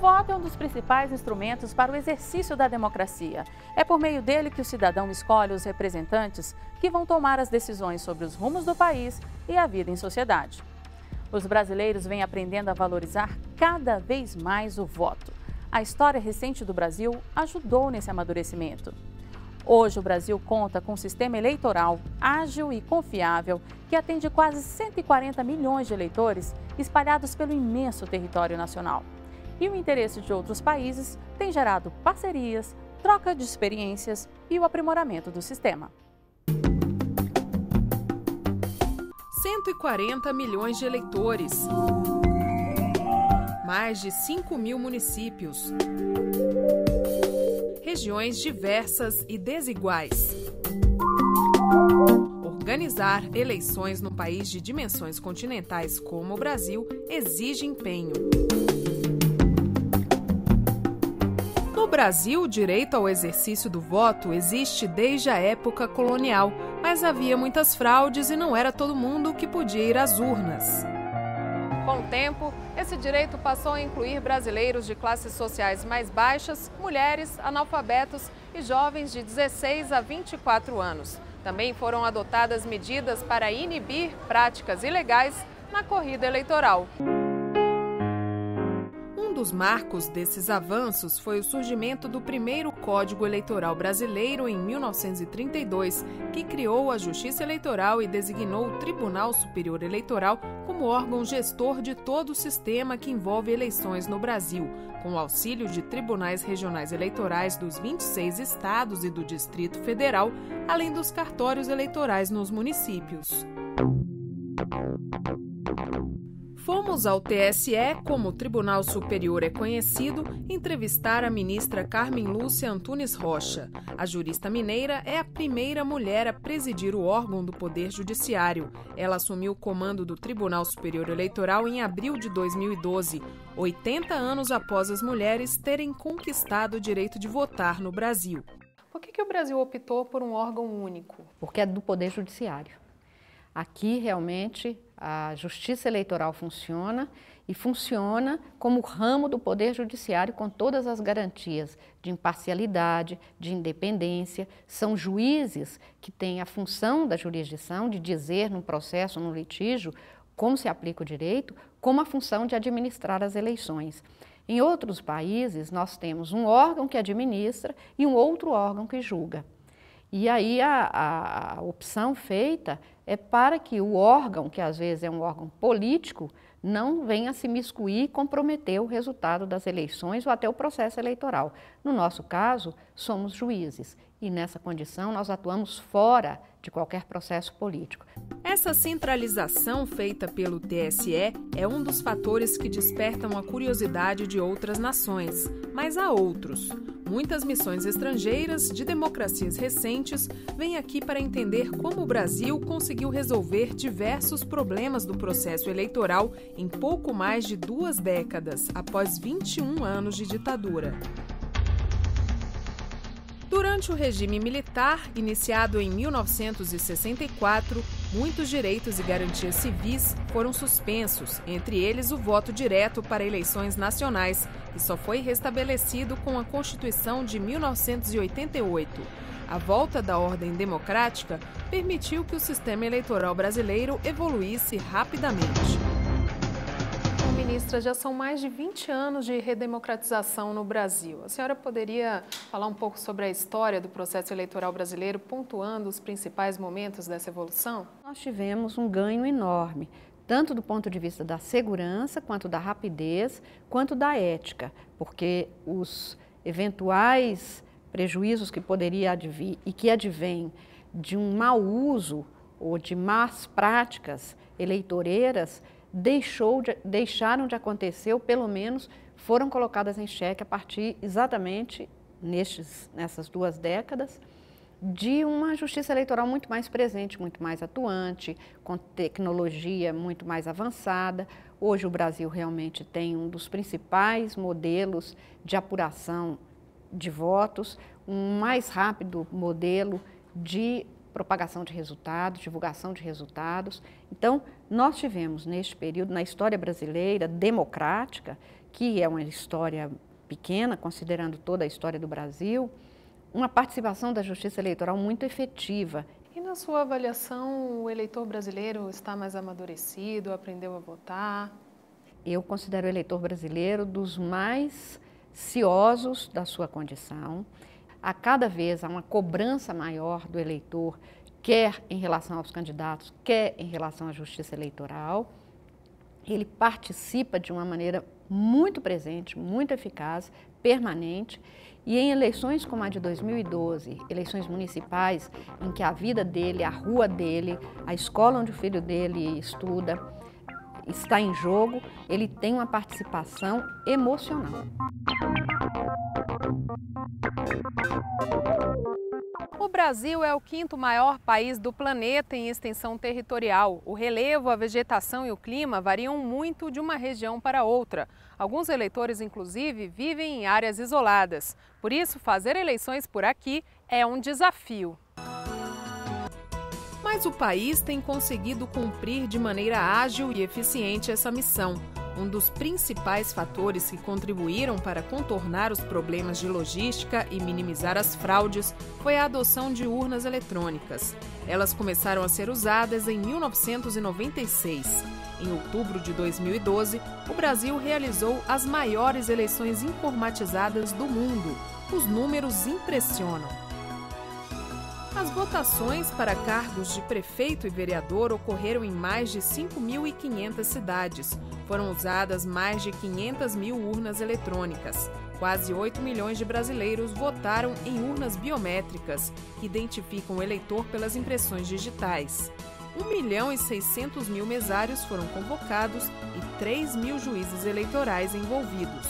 voto é um dos principais instrumentos para o exercício da democracia. É por meio dele que o cidadão escolhe os representantes que vão tomar as decisões sobre os rumos do país e a vida em sociedade. Os brasileiros vêm aprendendo a valorizar cada vez mais o voto. A história recente do Brasil ajudou nesse amadurecimento. Hoje, o Brasil conta com um sistema eleitoral ágil e confiável que atende quase 140 milhões de eleitores espalhados pelo imenso território nacional. E o interesse de outros países tem gerado parcerias, troca de experiências e o aprimoramento do sistema. 140 milhões de eleitores, mais de 5 mil municípios, regiões diversas e desiguais. Organizar eleições num país de dimensões continentais como o Brasil exige empenho. No Brasil, o direito ao exercício do voto existe desde a época colonial, mas havia muitas fraudes e não era todo mundo que podia ir às urnas. Com o tempo, esse direito passou a incluir brasileiros de classes sociais mais baixas, mulheres, analfabetos e jovens de 16 a 24 anos. Também foram adotadas medidas para inibir práticas ilegais na corrida eleitoral. Um dos marcos desses avanços foi o surgimento do primeiro Código Eleitoral Brasileiro em 1932, que criou a Justiça Eleitoral e designou o Tribunal Superior Eleitoral como órgão gestor de todo o sistema que envolve eleições no Brasil, com o auxílio de tribunais regionais eleitorais dos 26 estados e do Distrito Federal, além dos cartórios eleitorais nos municípios. Fomos ao TSE, como o Tribunal Superior é conhecido, entrevistar a ministra Carmen Lúcia Antunes Rocha. A jurista mineira é a primeira mulher a presidir o órgão do Poder Judiciário. Ela assumiu o comando do Tribunal Superior Eleitoral em abril de 2012, 80 anos após as mulheres terem conquistado o direito de votar no Brasil. Por que o Brasil optou por um órgão único? Porque é do Poder Judiciário. Aqui, realmente, a Justiça Eleitoral funciona e funciona como ramo do Poder Judiciário com todas as garantias de imparcialidade, de independência. São juízes que têm a função da jurisdição de dizer num processo, num litígio, como se aplica o direito, como a função de administrar as eleições. Em outros países, nós temos um órgão que administra e um outro órgão que julga. E aí a opção feita é para que o órgão, que às vezes é um órgão político, não venha se miscuir e comprometer o resultado das eleições ou até o processo eleitoral. No nosso caso, somos juízes e nessa condição nós atuamos fora de qualquer processo político. Essa centralização feita pelo TSE é um dos fatores que despertam a curiosidade de outras nações, mas há outros. Muitas missões estrangeiras de democracias recentes vêm aqui para entender como o Brasil conseguiu resolver diversos problemas do processo eleitoral em pouco mais de 2 décadas, após 21 anos de ditadura. Durante o regime militar, iniciado em 1964, muitos direitos e garantias civis foram suspensos, entre eles o voto direto para eleições nacionais, que só foi restabelecido com a Constituição de 1988. A volta da ordem democrática permitiu que o sistema eleitoral brasileiro evoluísse rapidamente. Ministra, já são mais de 20 anos de redemocratização no Brasil. A senhora poderia falar um pouco sobre a história do processo eleitoral brasileiro, pontuando os principais momentos dessa evolução? Nós tivemos um ganho enorme, tanto do ponto de vista da segurança, quanto da rapidez, quanto da ética, porque os eventuais prejuízos que poderia advir e que advêm de um mau uso ou de más práticas eleitoreiras deixaram de acontecer, ou pelo menos foram colocadas em xeque a partir exatamente nessas 2 décadas, de uma justiça eleitoral muito mais presente, muito mais atuante, com tecnologia muito mais avançada. Hoje o Brasil realmente tem um dos principais modelos de apuração de votos, um mais rápido modelo de propagação de resultados, divulgação de resultados. Então, nós tivemos neste período, na história brasileira democrática, que é uma história pequena, considerando toda a história do Brasil, uma participação da Justiça Eleitoral muito efetiva. E na sua avaliação, o eleitor brasileiro está mais amadurecido, aprendeu a votar? Eu considero o eleitor brasileiro dos mais ciosos da sua condição. A cada vez há uma cobrança maior do eleitor, quer em relação aos candidatos, quer em relação à Justiça Eleitoral. Ele participa de uma maneira muito presente, muito eficaz, permanente. E em eleições como a de 2012, eleições municipais, em que a vida dele, a rua dele, a escola onde o filho dele estuda, está em jogo, ele tem uma participação emocional. O Brasil é o 5º maior país do planeta em extensão territorial. O relevo, a vegetação e o clima variam muito de uma região para outra. Alguns eleitores, inclusive, vivem em áreas isoladas. Por isso, fazer eleições por aqui é um desafio. Mas o país tem conseguido cumprir de maneira ágil e eficiente essa missão. Um dos principais fatores que contribuíram para contornar os problemas de logística e minimizar as fraudes foi a adoção de urnas eletrônicas. Elas começaram a ser usadas em 1996. Em outubro de 2012, o Brasil realizou as maiores eleições informatizadas do mundo. Os números impressionam. As votações para cargos de prefeito e vereador ocorreram em mais de 5.500 cidades. Foram usadas mais de 500 mil urnas eletrônicas. Quase 8 milhões de brasileiros votaram em urnas biométricas, que identificam o eleitor pelas impressões digitais. 1.600.000 mesários foram convocados e 3 mil juízes eleitorais envolvidos.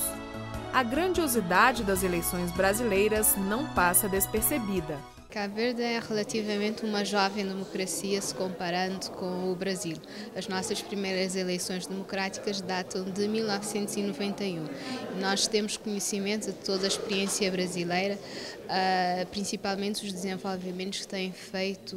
A grandiosidade das eleições brasileiras não passa despercebida. Cabo Verde é relativamente uma jovem democracia se comparando com o Brasil. As nossas primeiras eleições democráticas datam de 1991. Nós temos conhecimento de toda a experiência brasileira, principalmente os desenvolvimentos que têm feito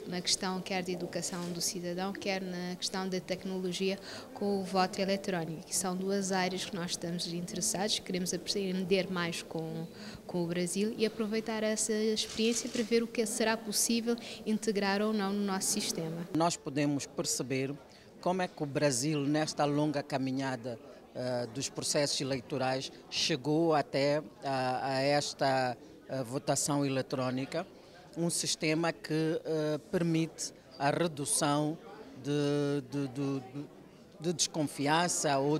na questão quer de educação do cidadão, quer na questão da tecnologia com o voto eletrónico. Que são duas áreas que nós estamos interessados, queremos aprender mais com o Brasil e aproveitar essa experiência para ver o que será possível integrar ou não no nosso sistema. Nós podemos perceber como é que o Brasil, nesta longa caminhada dos processos eleitorais, chegou até a esta votação eletrónica, um sistema que permite a redução de desconfiança ou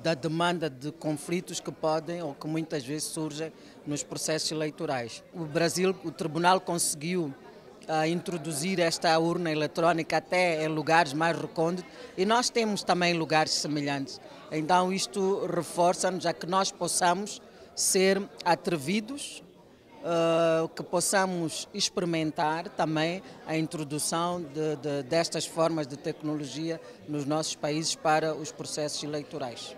da demanda de conflitos que podem ou que muitas vezes surgem nos processos eleitorais. O Brasil, o Tribunal conseguiu introduzir esta urna eletrónica até em lugares mais recônditos e nós temos também lugares semelhantes. Então isto reforça-nos a que nós possamos ser atrevidos, que possamos experimentar também a introdução destas formas de tecnologia nos nossos países para os processos eleitorais.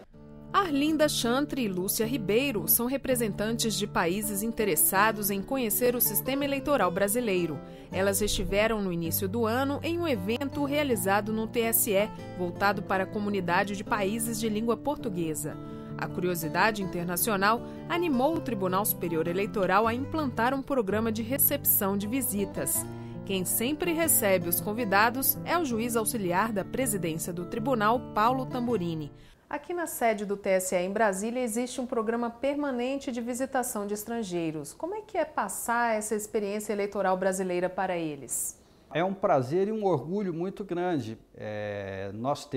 Arlinda Chantre e Lúcia Ribeiro são representantes de países interessados em conhecer o sistema eleitoral brasileiro. Elas estiveram no início do ano em um evento realizado no TSE, voltado para a comunidade de países de língua portuguesa. A curiosidade internacional animou o Tribunal Superior Eleitoral a implantar um programa de recepção de visitas. Quem sempre recebe os convidados é o juiz auxiliar da presidência do tribunal, Paulo Tamburini. Aqui na sede do TSE em Brasília existe um programa permanente de visitação de estrangeiros. Como é que é passar essa experiência eleitoral brasileira para eles? É um prazer e um orgulho muito grande. Nós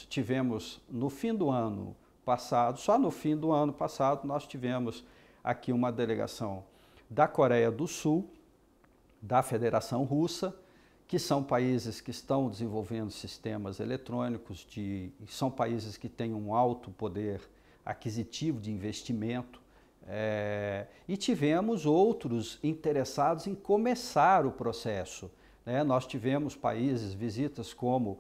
tivemos no fim do ano passado, só no fim do ano passado, nós tivemos aqui uma delegação da Coreia do Sul, da Federação Russa, que são países que estão desenvolvendo sistemas eletrônicos, são países que têm um alto poder aquisitivo de investimento, e tivemos outros interessados em começar o processo. Nós tivemos visitas como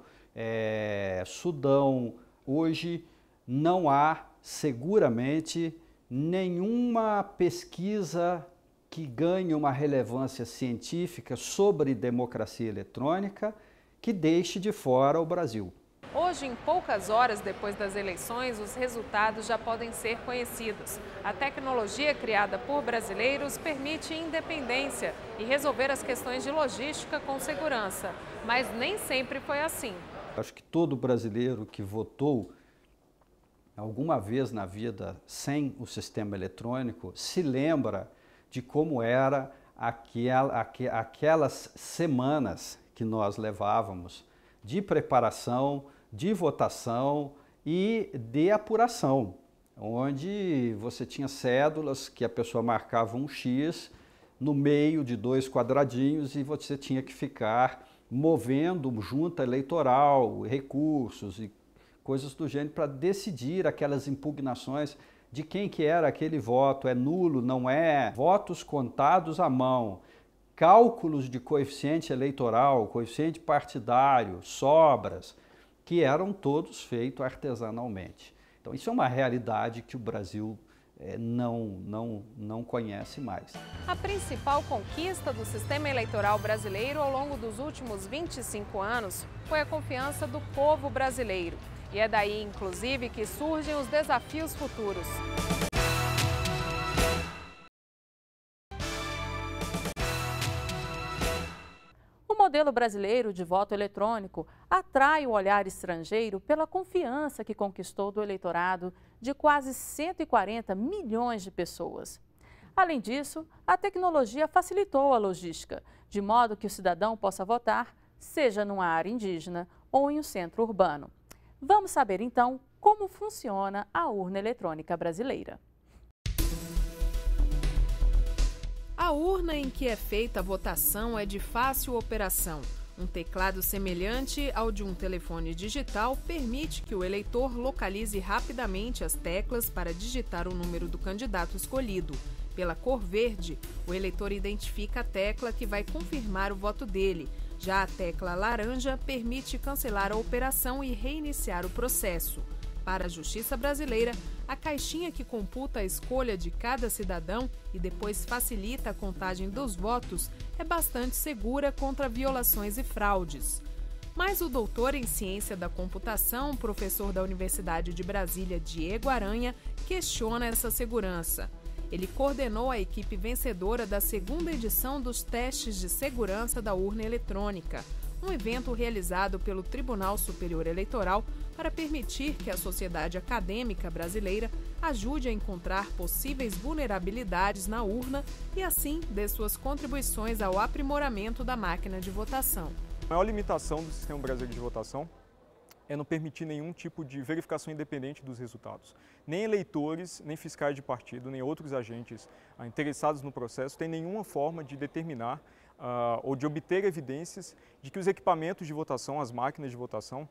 Sudão. Hoje não há seguramente nenhuma pesquisa que ganhe uma relevância científica sobre democracia eletrônica que deixe de fora o Brasil. Hoje, em poucas horas depois das eleições, os resultados já podem ser conhecidos. A tecnologia criada por brasileiros permite independência e resolver as questões de logística com segurança. Mas nem sempre foi assim. Acho que todo brasileiro que votou alguma vez na vida sem o sistema eletrônico se lembra de como era aquelas semanas que nós levávamos de preparação, de votação e de apuração, onde você tinha cédulas que a pessoa marcava um X no meio de 2 quadradinhos e você tinha que ficar movendo junta eleitoral, recursos e coisas do gênero para decidir aquelas impugnações de quem que era aquele voto, é nulo, não é, votos contados à mão, cálculos de coeficiente eleitoral, coeficiente partidário, sobras, que eram todos feitos artesanalmente. Então isso é uma realidade que o Brasil não conhece mais. A principal conquista do sistema eleitoral brasileiro ao longo dos últimos 25 anos foi a confiança do povo brasileiro. E é daí, inclusive, que surgem os desafios futuros. O modelo brasileiro de voto eletrônico atrai o olhar estrangeiro pela confiança que conquistou do eleitorado de quase 140 milhões de pessoas. Além disso, a tecnologia facilitou a logística, de modo que o cidadão possa votar, seja numa área indígena ou em um centro urbano. Vamos saber então como funciona a urna eletrônica brasileira. A urna em que é feita a votação é de fácil operação. Um teclado semelhante ao de um telefone digital permite que o eleitor localize rapidamente as teclas para digitar o número do candidato escolhido. Pela cor verde, o eleitor identifica a tecla que vai confirmar o voto dele. Já a tecla laranja permite cancelar a operação e reiniciar o processo. Para a Justiça Brasileira, a caixinha que computa a escolha de cada cidadão e depois facilita a contagem dos votos é bastante segura contra violações e fraudes. Mas o doutor em ciência da computação, professor da Universidade de Brasília, Diego Aranha, questiona essa segurança. Ele coordenou a equipe vencedora da 2ª edição dos testes de segurança da urna eletrônica, um evento realizado pelo Tribunal Superior Eleitoral para permitir que a sociedade acadêmica brasileira ajude a encontrar possíveis vulnerabilidades na urna e, assim, dê suas contribuições ao aprimoramento da máquina de votação. A maior limitação do sistema brasileiro de votação é não permitir nenhum tipo de verificação independente dos resultados. Nem eleitores, nem fiscais de partido, nem outros agentes interessados no processo têm nenhuma forma de determinar ou de obter evidências de que os equipamentos de votação, as máquinas de votação,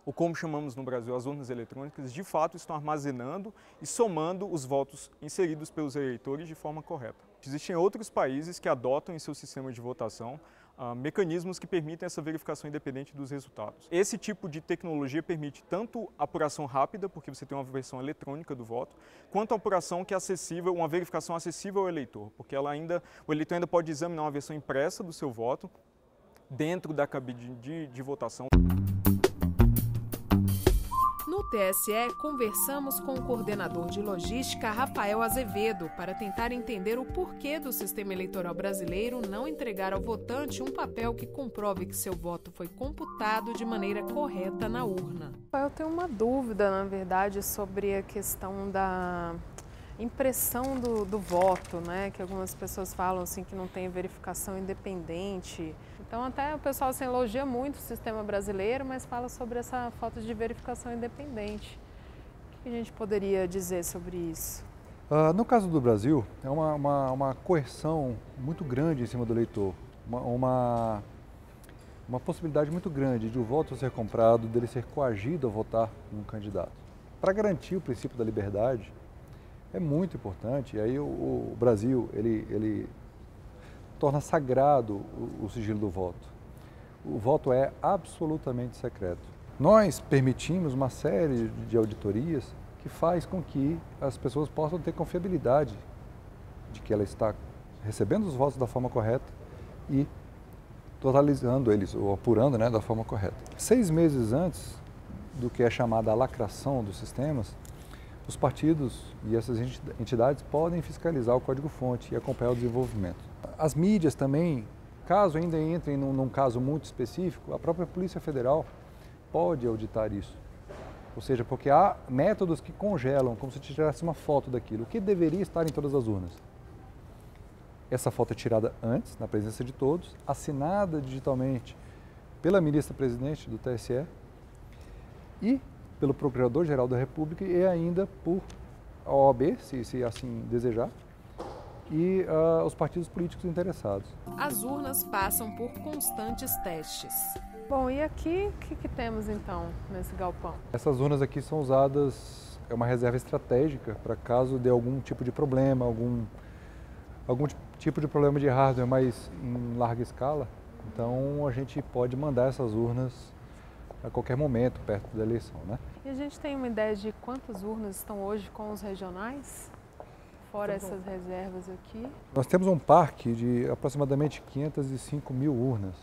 ou como chamamos no Brasil, as urnas eletrônicas, de fato estão armazenando e somando os votos inseridos pelos eleitores de forma correta. Existem outros países que adotam em seu sistema de votação mecanismos que permitem essa verificação independente dos resultados. Esse tipo de tecnologia permite tanto apuração rápida, porque você tem uma versão eletrônica do voto, quanto a apuração que é acessível, uma verificação acessível ao eleitor, porque o eleitor ainda pode examinar uma versão impressa do seu voto dentro da cabine de votação. No TSE, conversamos com o coordenador de logística, Rafael Azevedo, para tentar entender o porquê do sistema eleitoral brasileiro não entregar ao votante um papel que comprove que seu voto foi computado de maneira correta na urna. Eu tenho uma dúvida, na verdade, sobre a questão da impressão do voto, né? Que algumas pessoas falam assim que não tem verificação independente. Então até o pessoal assim, elogia muito o sistema brasileiro, mas fala sobre essa falta de verificação independente. O que a gente poderia dizer sobre isso? No caso do Brasil, é uma coerção muito grande em cima do eleitor, uma possibilidade muito grande de o voto ser comprado, dele ser coagido a votar num candidato. Para garantir o princípio da liberdade, é muito importante, e aí o Brasil ele torna sagrado o sigilo do voto. O voto é absolutamente secreto. Nós permitimos uma série de auditorias que faz com que as pessoas possam ter confiabilidade de que ela está recebendo os votos da forma correta e totalizando eles, ou apurando, né, da forma correta. 6 meses antes do que é chamada a lacração dos sistemas, os partidos e essas entidades podem fiscalizar o código-fonte e acompanhar o desenvolvimento. As mídias também, caso ainda entrem num caso muito específico, a própria Polícia Federal pode auditar isso. Ou seja, porque há métodos que congelam, como se tirasse uma foto daquilo, o que deveria estar em todas as urnas. Essa foto é tirada antes, na presença de todos, assinada digitalmente pela ministra-presidente do TSE e pelo Procurador-Geral da República e ainda por a OAB, se assim desejar, e os partidos políticos interessados. As urnas passam por constantes testes. Bom, e aqui o que temos então nesse galpão? Essas urnas aqui são usadas, é uma reserva estratégica para caso dê algum tipo de problema, algum tipo de problema de hardware, mas em larga escala. Então a gente pode mandar essas urnas a qualquer momento, perto da eleição, né? E a gente tem uma ideia de quantas urnas estão hoje com os regionais? Fora essas reservas aqui? Nós temos um parque de aproximadamente 505 mil urnas.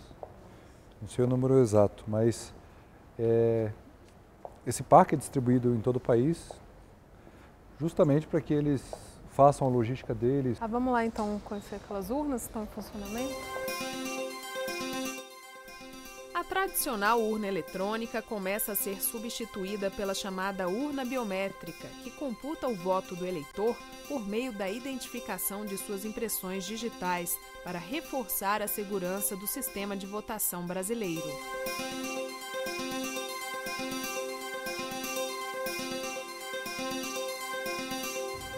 Não sei o número exato, mas esse parque é distribuído em todo o país justamente para que eles façam a logística deles. Vamos lá então conhecer aquelas urnas que estão em funcionamento? A tradicional urna eletrônica começa a ser substituída pela chamada urna biométrica, que computa o voto do eleitor por meio da identificação de suas impressões digitais, para reforçar a segurança do sistema de votação brasileiro.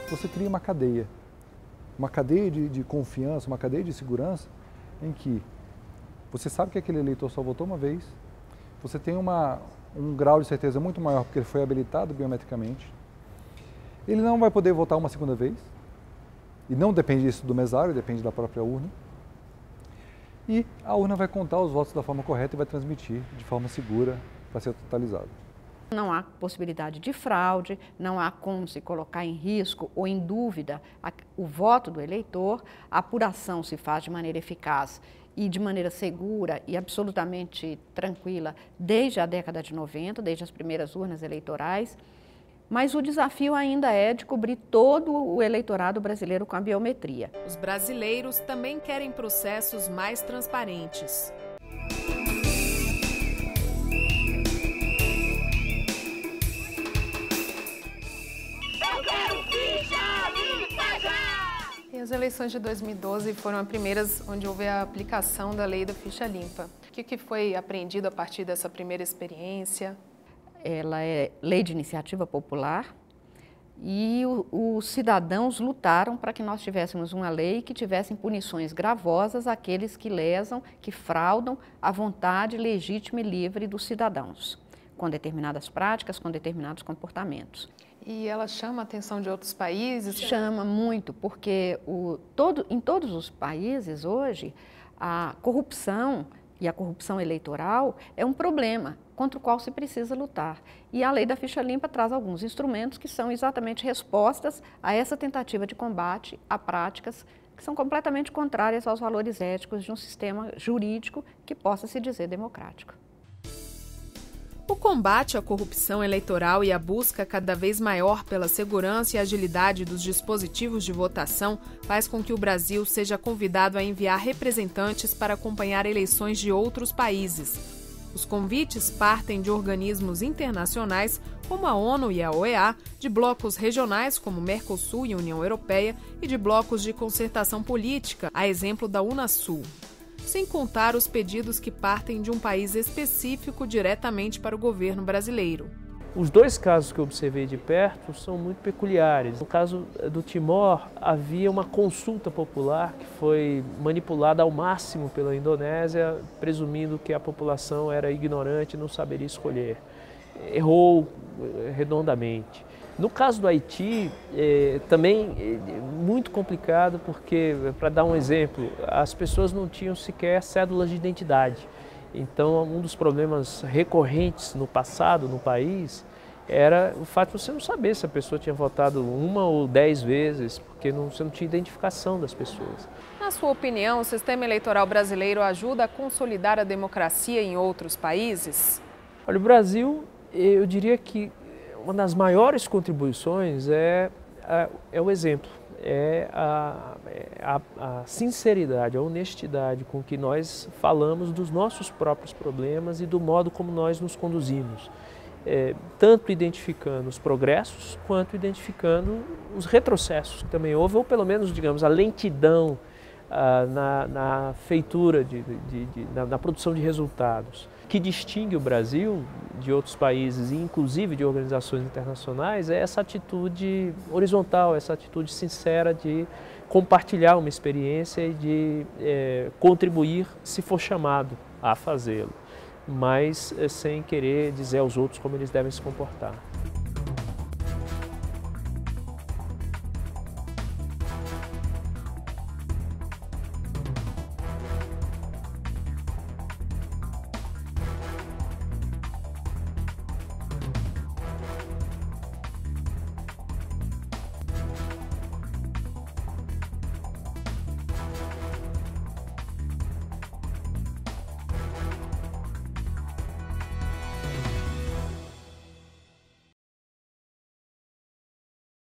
Você cria uma cadeia de confiança, uma cadeia de segurança em que você sabe que aquele eleitor só votou uma vez, você tem um grau de certeza muito maior porque ele foi habilitado biometricamente, ele não vai poder votar uma segunda vez, e não depende disso do mesário, depende da própria urna, e a urna vai contar os votos da forma correta e vai transmitir de forma segura para ser totalizado. Não há possibilidade de fraude, não há como se colocar em risco ou em dúvida o voto do eleitor, a apuração se faz de maneira eficaz e de maneira segura e absolutamente tranquila desde a década de 90, desde as primeiras urnas eleitorais, mas o desafio ainda é de cobrir todo o eleitorado brasileiro com a biometria. Os brasileiros também querem processos mais transparentes. E as eleições de 2012 foram as primeiras onde houve a aplicação da lei da ficha limpa. O que foi aprendido a partir dessa primeira experiência? Ela é lei de iniciativa popular e os cidadãos lutaram para que nós tivéssemos uma lei que tivesse punições gravosas àqueles que lesam, que fraudam a vontade legítima e livre dos cidadãos, com determinadas práticas, com determinados comportamentos. E ela chama a atenção de outros países? Chama muito, porque em todos os países hoje, a corrupção e a corrupção eleitoral é um problema contra o qual se precisa lutar. E a lei da ficha limpa traz alguns instrumentos que são exatamente respostas a essa tentativa de combate a práticas que são completamente contrárias aos valores éticos de um sistema jurídico que possa se dizer democrático. O combate à corrupção eleitoral e a busca cada vez maior pela segurança e agilidade dos dispositivos de votação faz com que o Brasil seja convidado a enviar representantes para acompanhar eleições de outros países. Os convites partem de organismos internacionais como a ONU e a OEA, de blocos regionais como Mercosul e União Europeia e de blocos de concertação política, a exemplo da Unasul. Sem contar os pedidos que partem de um país específico diretamente para o governo brasileiro. Os dois casos que eu observei de perto são muito peculiares. No caso do Timor, havia uma consulta popular que foi manipulada ao máximo pela Indonésia, presumindo que a população era ignorante e não saberia escolher. Errou redondamente. No caso do Haiti, também muito complicado, porque, para dar um exemplo, as pessoas não tinham sequer cédulas de identidade. Então, um dos problemas recorrentes no passado, no país, era o fato de você não saber se a pessoa tinha votado 1 ou 10 vezes, porque você não tinha identificação das pessoas. Na sua opinião, o sistema eleitoral brasileiro ajuda a consolidar a democracia em outros países? Olha, o Brasil Eu diria que uma das maiores contribuições é o exemplo, é a sinceridade, a honestidade com que nós falamos dos nossos próprios problemas e do modo como nós nos conduzimos. Tanto identificando os progressos, quanto identificando os retrocessos que também houve, ou pelo menos, digamos, a lentidão na feitura, na produção de resultados. O que distingue o Brasil de outros países, e inclusive de organizações internacionais, é essa atitude horizontal, essa atitude sincera de compartilhar uma experiência e de contribuir se for chamado a fazê-lo, mas sem querer dizer aos outros como eles devem se comportar.